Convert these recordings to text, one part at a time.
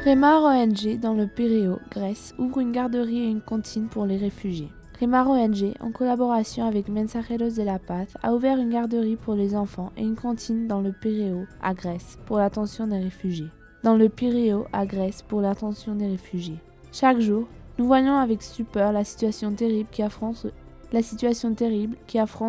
Remar ONG dans le Pirée, Grèce, ouvre une garderie et une cantine pour les réfugiés. Remar ONG, en collaboration avec Mensajeros de la Paz, a ouvert une garderie pour les enfants et une cantine dans le Pirée, à Grèce, pour l'attention des réfugiés. Dans le Pirée, à Grèce, pour l'attention des réfugiés. Chaque jour, nous voyons avec stupeur la situation terrible qui affronte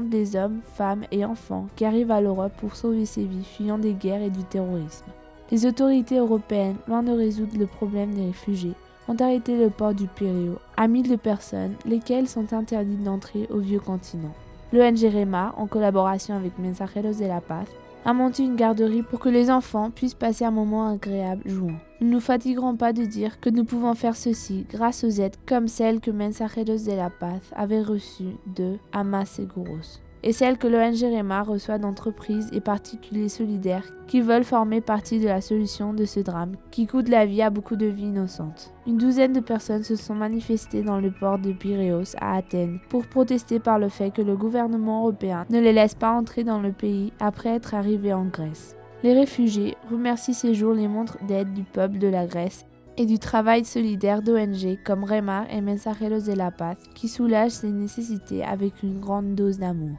les hommes, femmes et enfants qui arrivent à l'Europe pour sauver ses vies fuyant des guerres et du terrorisme. Les autorités européennes, loin de résoudre le problème des réfugiés, ont arrêté le port du Pirée à 1000 personnes, lesquelles sont interdites d'entrer au vieux continent. L'ONG Remar, en collaboration avec Mensajeros de la Paz, a monté une garderie pour que les enfants puissent passer un moment agréable jouant. Nous ne nous fatiguerons pas de dire que nous pouvons faire ceci grâce aux aides comme celles que Mensajeros de la Paz avait reçues de Ama Seguros et celles que l'ONG Remar reçoit d'entreprises et particuliers solidaires qui veulent former partie de la solution de ce drame qui coûte la vie à beaucoup de vies innocentes. Une douzaine de personnes se sont manifestées dans le port de Piréos à Athènes pour protester par le fait que le gouvernement européen ne les laisse pas entrer dans le pays après être arrivés en Grèce. Les réfugiés remercient ces jours les montres d'aide du peuple de la Grèce et du travail solidaire d'ONG comme Remar et Mensajeros de la Paz qui soulagent ces nécessités avec une grande dose d'amour.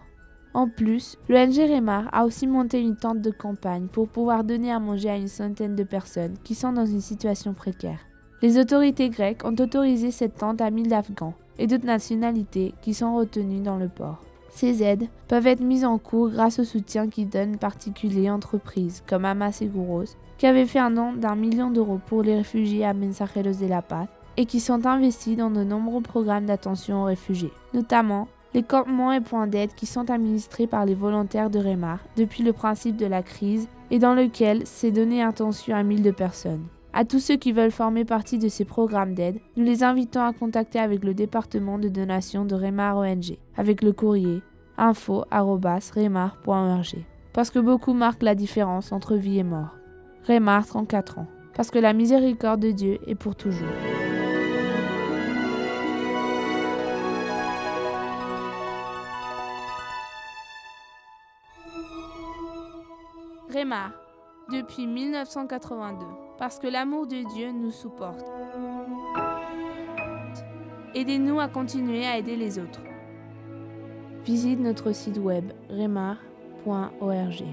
En plus, l'ONG Remar a aussi monté une tente de campagne pour pouvoir donner à manger à une centaine de personnes qui sont dans une situation précaire. Les autorités grecques ont autorisé cette tente à 1000 Afghans et d'autres nationalités qui sont retenus dans le port. Ces aides peuvent être mises en cours grâce au soutien qu'ils donnent particuliers entreprises comme Ama Seguros, qui avait fait un don d'1 million d'euros pour les réfugiés à Mensajeros de la Paz et qui sont investis dans de nombreux programmes d'attention aux réfugiés, notamment les campements et points d'aide qui sont administrés par les volontaires de Remar depuis le principe de la crise et dans lequel s'est donné attention à 1000 personnes. À tous ceux qui veulent former partie de ces programmes d'aide, nous les invitons à contacter avec le département de donation de Remar ONG, avec le courrier info@remar.org. Parce que beaucoup marquent la différence entre vie et mort. Remar, 34 ans. Parce que la miséricorde de Dieu est pour toujours. Remar, depuis 1982, parce que l'amour de Dieu nous supporte. Aidez-nous à continuer à aider les autres. Visite notre site web remar.org.